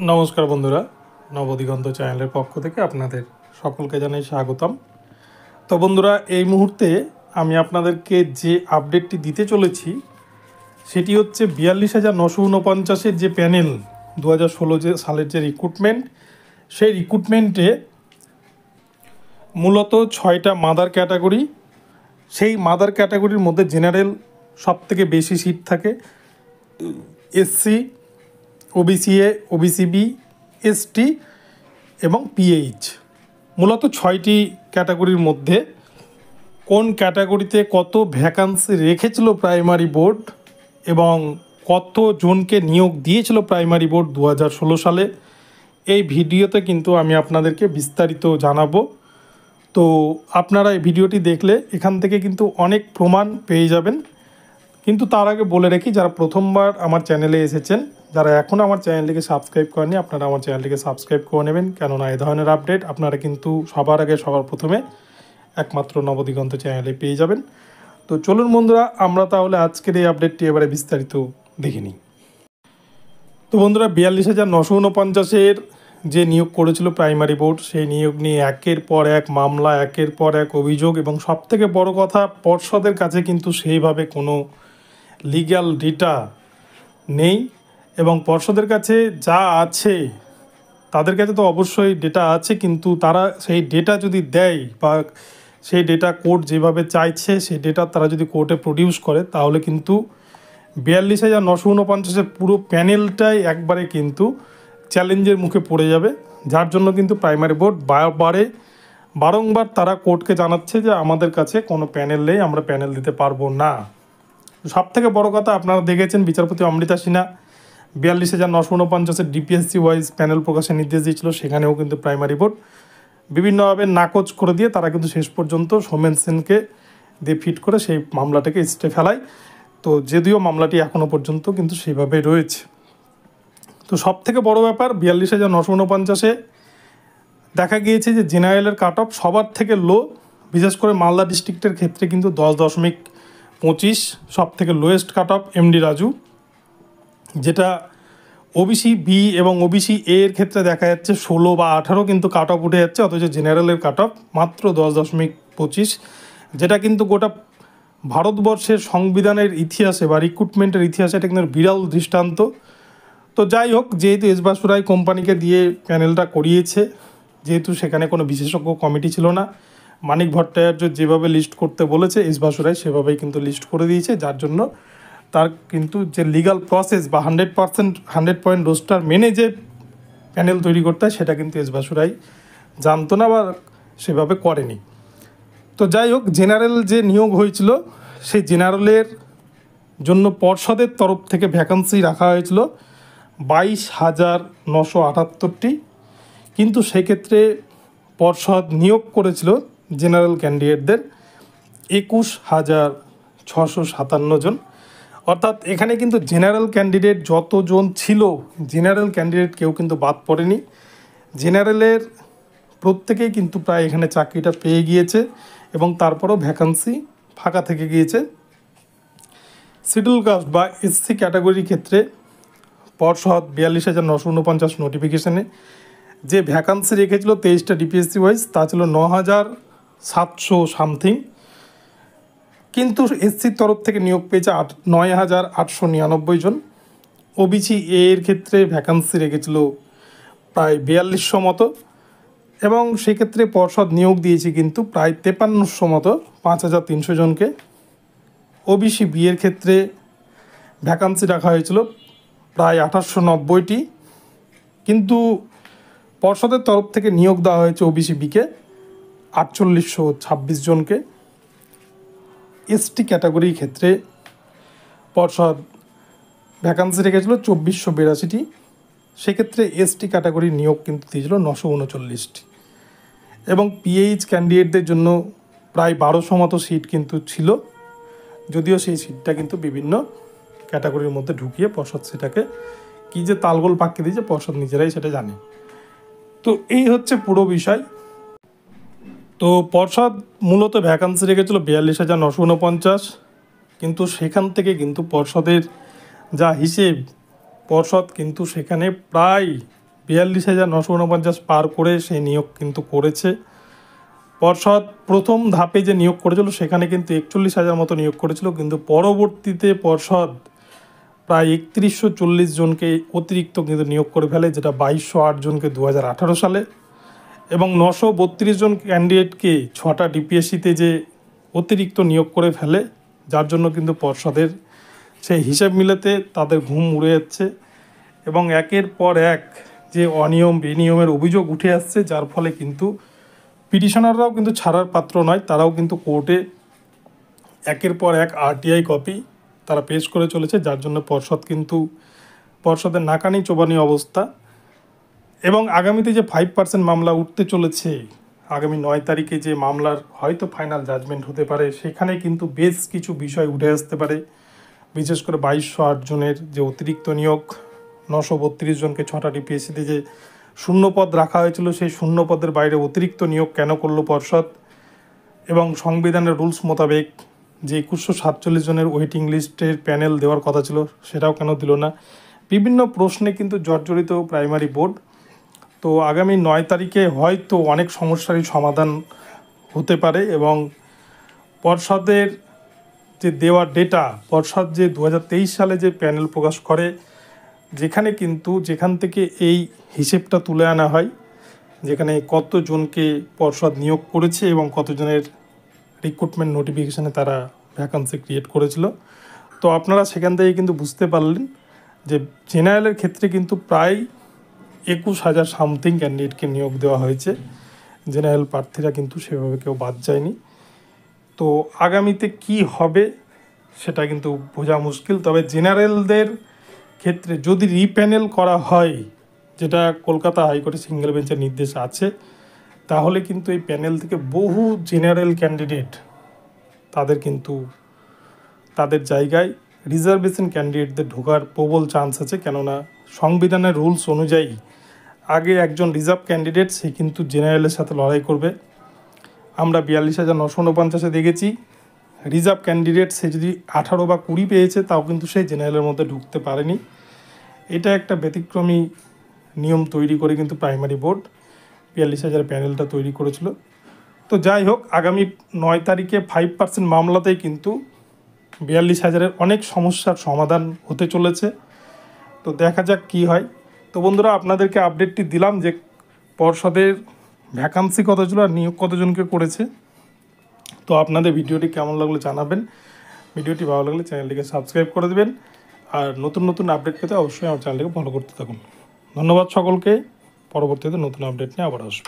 নমস্কার বন্ধুরা, নবদিগন্ত চ্যানেলের পক্ষ থেকে আপনাদের সকলকে জানাই স্বাগতম। তো বন্ধুরা, এই মুহূর্তে আমি আপনাদেরকে যে আপডেটটি দিতে চলেছি সেটি হচ্ছে 42,949-এর যে প্যানেল 2016 সালের যে রিক্রুটমেন্ট, সেই রিক্রুটমেন্টে মূলত 6টা মাদার ক্যাটাগরি। সেই মাদার ক্যাটাগরির মধ্যে জেনারেল সবথেকে বেশি সিট থাকে, এসসি, ওবিসিএ, ওবিসিবি, এসটি এবং পিএইচ। মূলত 6টি ক্যাটাগরির মধ্যে কোন ক্যাটাগরিতে কত ভ্যাকান্সি রেখেছিল প্রাইমারি বোর্ড এবং কত জনকে নিয়োগ দিয়েছিল প্রাইমারি বোর্ড 2016 সালে, এই ভিডিওতে কিন্তু আমি আপনাদেরকে বিস্তারিত জানাবো। তো আপনারা এই ভিডিওটি দেখলে এখান থেকে কিন্তু অনেক প্রমাণ পেয়ে যাবেন। কিন্তু তার আগে বলে রাখি, যারা প্রথমবার আমার চ্যানেলে এসেছেন, যারা এখনও আমার চ্যানেলটিকে সাবস্ক্রাইব করেনি, আপনারা আমার চ্যানেলটিকে সাবস্ক্রাইব করে নেবেন, কেননা এই ধরনের আপডেট আপনারা কিন্তু সবার আগে সবার প্রথমে একমাত্র নবদিগন্ত চ্যানেলে পেয়ে যাবেন। তো চলুন বন্ধুরা, আমরা তাহলে আজকের এই আপডেটটি এবারে বিস্তারিত দেখে নিই। তো বন্ধুরা, 42,949-এর যে নিয়োগ করেছিল প্রাইমারি বোর্ড, সেই নিয়োগ নিয়ে একের পর এক মামলা, একের পর এক অভিযোগ, এবং সবথেকে বড় কথা, পর্ষদের কাছে কিন্তু সেইভাবে কোনো লিগ্যাল ডেটা নেই। এবং পর্ষদের কাছে যা আছে, তাদের কাছে তো অবশ্যই ডেটা আছে, কিন্তু তারা সেই ডেটা যদি দেয় বা সেই ডেটা কোর্ট যেভাবে চাইছে সেই ডেটা তারা যদি কোর্টে প্রডিউস করে, তাহলে কিন্তু 42,949-এর পুরো প্যানেলটাই একবারে কিন্তু চ্যালেঞ্জের মুখে পড়ে যাবে। যার জন্য কিন্তু প্রাইমারি বোর্ড বারংবার তারা কোর্টকে জানাচ্ছে যে আমাদের কাছে কোনো প্যানেল নেই, আমরা প্যানেল দিতে পারবো না। সবথেকে বড় কথা, আপনারা দেখেছেন বিচারপতি অমৃতা সিনহা 42,949-এর ডিপিএসসি ওয়াইজ প্যানেল প্রকাশের নির্দেশ দিয়েছিল, সেখানেও কিন্তু প্রাইমারি বোর্ড বিভিন্নভাবে নাকচ করে দিয়ে তারা কিন্তু শেষ পর্যন্ত সোমেন সেনকে দিয়ে ফিট করে সেই মামলাটাকে স্টে ফেলায়। তো যদিও মামলাটি এখনও পর্যন্ত কিন্তু সেইভাবে রয়েছে। তো সবথেকে বড় ব্যাপার, 42,949-এ দেখা গিয়েছে যে জেনারেলের কাট অফ সবার থেকে লো, বিশেষ করে মালদা ডিস্ট্রিক্টের ক্ষেত্রে কিন্তু 10.25 সব থেকে lowest cut off MD Raju, যেটা ওবিসি বি এবং ওবিসি এর ক্ষেত্রে দেখা যাচ্ছে 16 বা 18 কিন্তু কাট অফ উঠে যাচ্ছে, অথচ জেনারেলের কাট অফ মাত্র 10.25, যেটা কিন্তু গোটা ভারতবর্ষের সংবিধানের ইতিহাসে বা রিক্রুটমেন্টের ইতিহাসে এটা কিন্তু বিরল দৃষ্টান্ত। তো যাই হোক, যেহেতু এস বাসুরাই কোম্পানিকে দিয়ে প্যানেলটা করিয়েছে, যেহেতু সেখানে কোনো বিশেষজ্ঞ কমিটি ছিল না, মানিক ভট্টাচার্য যেভাবে লিস্ট করতে বলেছে এস বাসুরাই সেভাবেই কিন্তু লিস্ট করে দিয়েছে। যার জন্য তার কিন্তু যে লিগাল প্রসেস বা 100 পয়েন্ট রোস্টার মেনে যে প্যানেল তৈরি করতে হয়, সেটা কিন্তু এস বাসুরাই জানতো না বা সেভাবে করেনি। তো যাই হোক, জেনারেল যে নিয়োগ হয়েছিল, সেই জেনারেলের জন্য পর্ষদের তরফ থেকে ভ্যাকান্সি রাখা হয়েছিল 22,978টি, কিন্তু সেক্ষেত্রে পর্ষদ নিয়োগ করেছিল জেনারেল ক্যান্ডিডেটদের 21,657 জন। অর্থাৎ এখানে কিন্তু জেনারেল ক্যান্ডিডেট যতজন ছিল, জেনারেল ক্যান্ডিডেট কেউ কিন্তু বাদ পড়েনি। জেনারেলের প্রত্যেকেই কিন্তু প্রায় এখানে চাকরিটা পেয়ে গিয়েছে, এবং তারপরও ভ্যাকান্সি ফাঁকা থেকে গিয়েছে। শিডিউল কাস্ট বা এসসি ক্যাটাগরির ক্ষেত্রে পর্ষদ 42,949 নোটিফিকেশানে যে ভ্যাকান্সি রেখেছিল 23টা ডিপিএসসি ওয়াইজ, তা ছিল 9,700 সামথিং, কিন্তু এসসির তরফ থেকে নিয়োগ পেয়েছে 9,899 জন। ওবিসি এর ক্ষেত্রে ভ্যাকান্সি রেখেছিল প্রায় 4200 মতো, এবং সেক্ষেত্রে পর্ষদ নিয়োগ দিয়েছে কিন্তু প্রায় 5300 মতো, 5,300 জনকে। ওবিসি বি এর ক্ষেত্রে ভ্যাকান্সি রাখা হয়েছিল প্রায় 890টি, কিন্তু পর্ষদের তরফ থেকে নিয়োগ দেওয়া হয়েছে ওবিসি বিকে 4826 জনকে। এসটি ক্যাটাগরির ক্ষেত্রে পর্ষদ ভ্যাকান্সি রেখেছিল 2482টি, সেক্ষেত্রে এসটি ক্যাটাগরির নিয়োগ কিন্তু দিয়েছিল 939টি, এবং পিএইচ ক্যান্ডিডেটদের জন্য প্রায় 1200 মতো সিট কিন্তু ছিল, যদিও সেই সিটটা কিন্তু বিভিন্ন ক্যাটাগরির মধ্যে ঢুকিয়ে পর্ষদ সেটাকে কী যে তালগোল পাকিয়ে দিয়েছে, পর্ষদ নিজেরাই সেটা জানে। তো এই হচ্ছে পুরো বিষয়। তো পর্ষদ মূলত ভ্যাকান্সি রেখেছিল 42,949, কিন্তু সেখান থেকে কিন্তু পর্ষদের যা হিসেব, পর্ষদ কিন্তু সেখানে প্রায় 42,949 পার করে সেই নিয়োগ কিন্তু করেছে। পর্ষদ প্রথম ধাপে যে নিয়োগ করেছিল সেখানে কিন্তু 41,000 মতো নিয়োগ করেছিল, কিন্তু পরবর্তীতে পর্ষদ প্রায় 3140 জনকে অতিরিক্ত কিন্তু নিয়োগ করে ফেলে, যেটা 2208 জনকে 2018 সালে, এবং 932 জন ক্যান্ডিডেটকে 6টা ডিপিএসসিতে যে অতিরিক্ত নিয়োগ করে ফেলে, যার জন্য কিন্তু পর্ষদের সেই হিসাব মিলাতে তাদের ঘুম উড়ে যাচ্ছে এবং একের পর এক যে অনিয়ম বিনিয়মের অভিযোগ উঠে আসছে, যার ফলে কিন্তু পিটিশনাররাও কিন্তু ছাড়ার পাত্র নয়, তারাও কিন্তু কোর্টে একের পর এক আরটিআই কপি তারা পেশ করে চলেছে, যার জন্য পর্ষদের নাকানি চোবানি অবস্থা। এবং আগামীতে যে 5% মামলা উঠতে চলেছে, আগামী 9 তারিখে যে মামলার হয়তো ফাইনাল জাজমেন্ট হতে পারে, সেখানে কিন্তু বেশ কিছু বিষয় উঠে আসতে পারে। বিশেষ করে 2208 জনের যে অতিরিক্ত নিয়োগ, 932 জনকে 6টা ডিপিএসসিতে যে শূন্য পদ রাখা হয়েছিল, সেই শূন্য পদের বাইরে অতিরিক্ত নিয়োগ কেন করলো পর্ষদ, এবং সংবিধানের রুলস মোতাবেক যে 2147 জনের ওয়েটিং লিস্টের প্যানেল দেওয়ার কথা ছিল সেটাও কেন দিল না। বিভিন্ন প্রশ্নে কিন্তু জর্জরিত প্রাইমারি বোর্ড। তো আগামী 9 তারিখে হয়তো অনেক সমস্যারই সমাধান হতে পারে, এবং পর্ষদের যে দেওয়া ডেটা, পর্ষদ যে 2023 সালে যে প্যানেল প্রকাশ করে, যেখান থেকে এই হিসেবটা তুলে আনা হয়, যেখানে কতজনকে পর্ষদ নিয়োগ করেছে এবং কতজনের রিক্রুটমেন্ট নোটিফিকেশানে তারা ভ্যাকান্সি ক্রিয়েট করেছিল। তো আপনারা সেখান থেকে কিন্তু বুঝতে পারলেন যে জেনারেলের ক্ষেত্রে কিন্তু প্রায় 21,000 সামথিং ক্যান্ডিডেটকে নিয়োগ দেওয়া হয়েছে। জেনারেল প্রার্থীরা কিন্তু সেভাবে কেউ বাদ যায়নি। তো আগামীতে কি হবে সেটা কিন্তু বোঝা মুশকিল। তবে জেনারেলদের ক্ষেত্রে যদি রিপ্যানেল করা হয়, যেটা কলকাতা হাইকোর্টে সিঙ্গেল বেঞ্চের নির্দেশ আছে, তাহলে কিন্তু এই প্যানেল থেকে বহু জেনারেল ক্যান্ডিডেট তাদের জায়গায় রিজার্ভেশন ক্যান্ডিডেটদের ঢোকার প্রবল চান্স আছে। কেননা সংবিধানের রুলস অনুযায়ী আগে একজন রিজার্ভ ক্যান্ডিডেট সে কিন্তু জেনারেলের সাথে লড়াই করবে। আমরা 42,949 দেখেছি রিজার্ভ ক্যান্ডিডেট সে যদি 18 বা 20 পেয়েছে, তাও কিন্তু সেই জেনারেলের মধ্যে ঢুকতে পারেনি। এটা একটা ব্যতিক্রমী নিয়ম তৈরি করে কিন্তু প্রাইমারি বোর্ড 42,000 প্যানেলটা তৈরি করেছিল। তো যাই হোক, আগামী 9 তারিখে 5% মামলাতেই কিন্তু 42,000-এর অনেক সমস্যার সমাধান হতে চলেছে। তো দেখা যাক কী হয়। তো বন্ধুরা, আপনাদেরকে আপডেটটি দিলাম যে পর্ষদের ভ্যাকান্সি কত ছিল আর নিয়োগ কতজনকে করেছে। তো আপনাদের ভিডিওটি কেমন লাগলো জানাবেন। ভিডিওটি ভালো লাগলে চ্যানেলটিকে সাবস্ক্রাইব করে দেবেন, আর নতুন নতুন আপডেট পেতে অবশ্যই আমার চ্যানেলটিকে ফলো করতে থাকুন। ধন্যবাদ সকলকে। পরবর্তীতে নতুন আপডেট নিয়ে আবার আসবো।